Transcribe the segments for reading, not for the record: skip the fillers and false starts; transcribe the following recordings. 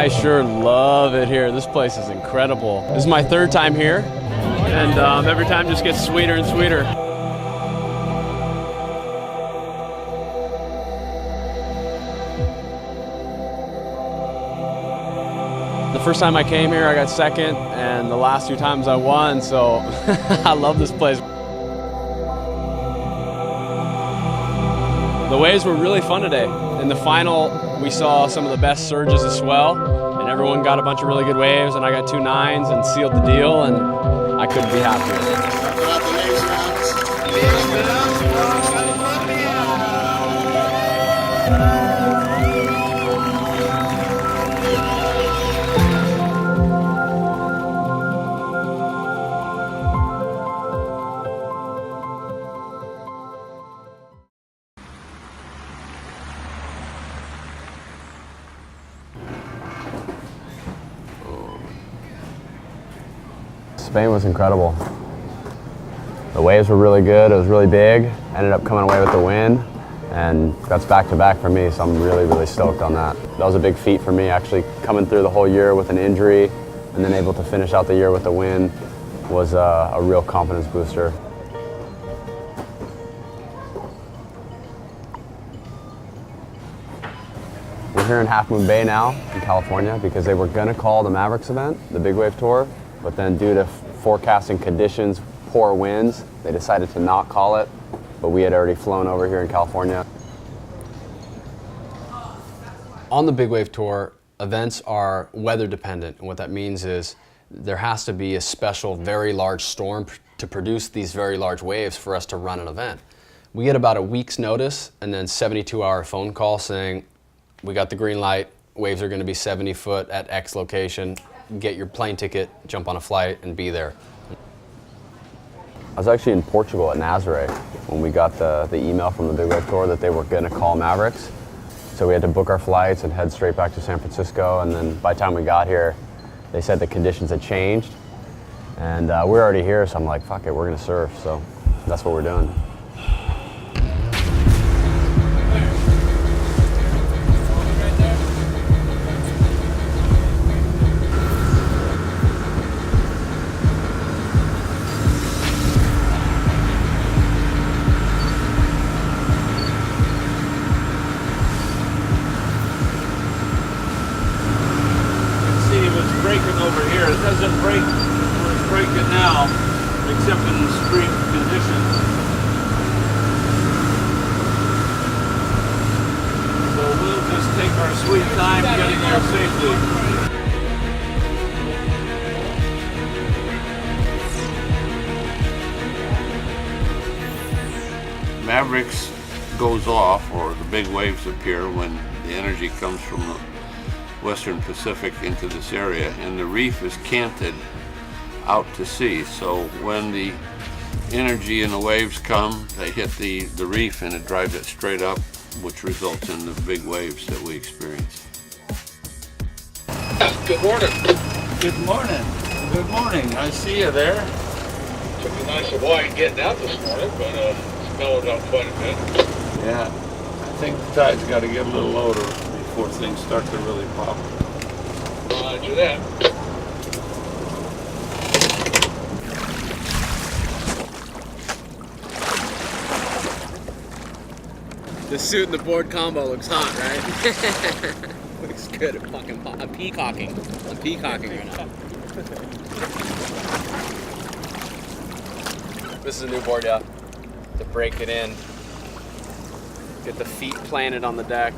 I sure love it here. This place is incredible. This is my third time here, and every time just gets sweeter and sweeter. The first time I came here, I got second, and the last 2 times I won, so I love this place. The waves were really fun today. In the final, we saw some of the best surges of swell, and everyone got a bunch of really good waves, and I got 2 9s and sealed the deal, and I couldn't be happier. Spain was incredible. The waves were really good, it was really big, ended up coming away with the win, and that's back-to-back for me, so I'm really, really stoked on that. That was a big feat for me, actually coming through the whole year with an injury and then able to finish out the year with a win was a real confidence booster. We're here in Half Moon Bay now in California because they were going to call the Mavericks event, the Big Wave Tour, but then due to forecasting conditions, poor winds, they decided to not call it, but we had already flown over here in California. On the Big Wave Tour, events are weather dependent, and what that means is there has to be a special very large storm to produce these very large waves for us to run an event. We get about a week's notice and then 72-hour phone call saying, we got the green light, waves are going to be 70 foot at X location, get your plane ticket, jump on a flight, and be there. I was actually in Portugal at Nazaré when we got the email from the Big Wave Tour that they were going to call Mavericks. So we had to book our flights and head straight back to San Francisco, and then by the time we got here, they said the conditions had changed, and we're already here, so I'm like, fuck it, we're going to surf, so that's what we're doing. Over here, it doesn't break where it's breaking now, except in extreme conditions. So we'll just take our sweet time getting there safely. Mavericks goes off, or the big waves appear when the energy comes from the Western Pacific into this area, and the reef is canted out to sea. So when the energy and the waves come, they hit the reef and it drives it straight up, which results in the big waves that we experience. Good morning. Good morning. Good morning. I see you there. Took me nice and wide getting out this morning, but it's mellowed out quite a bit. Yeah, I think the tide's got to get a little lower before things start to really pop. Roger that. The suit and the board combo looks hot, right? Looks good. I'm peacocking. I'm peacocking right now. This is a new board, yeah. To break it in. Get the feet planted on the deck.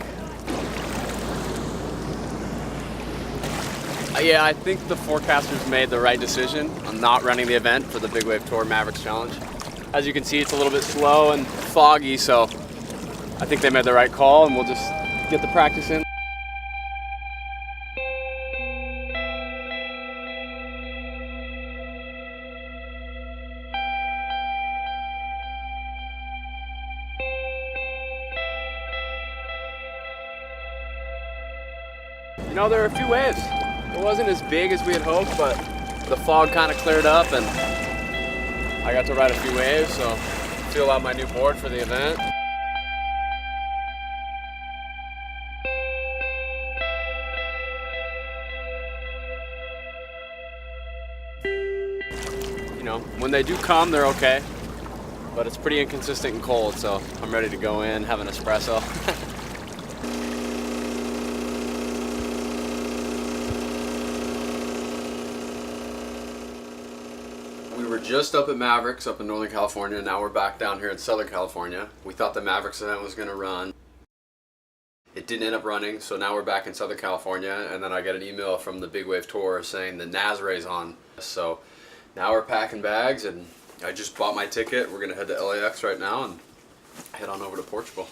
Yeah, I think the forecasters made the right decision on not running the event for the Big Wave Tour Mavericks Challenge. As you can see, it's a little bit slow and foggy, so I think they made the right call, and we'll just get the practice in. You know, there are a few waves. It wasn't as big as we had hoped, but the fog kind of cleared up and I got to ride a few waves, so feel out my new board for the event. know, when they do come, they're okay. But it's pretty inconsistent and cold, so I'm ready to go in, have an espresso. We were just up at Mavericks up in Northern California. Now we're back down here in Southern California. We thought the Mavericks event was going to run. It didn't end up running, so now we're back in Southern California, and then I get an email from the Big Wave Tour saying the Nazaray's on. So now we're packing bags, and I just bought my ticket. We're going to head to LAX right now and head on over to Portugal.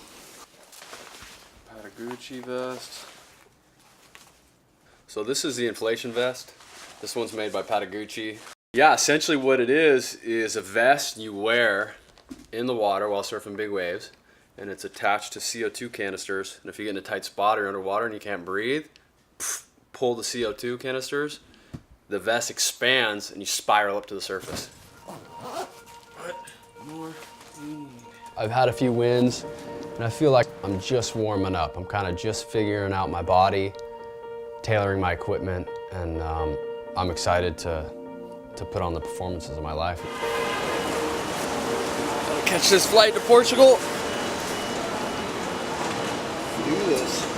Patagucci vest. So this is the inflation vest. This one's made by Patagucci. Yeah, essentially what it is a vest you wear in the water while surfing big waves. And it's attached to CO2 canisters. And if you get in a tight spot or underwater and you can't breathe, pull the CO2 canisters, the vest expands and you spiral up to the surface. What more do you need? I've had a few wins and I feel like I'm just warming up. I'm kind of just figuring out my body, tailoring my equipment, and I'm excited to put on the performances of my life. Gotta catch this flight to Portugal. Do this.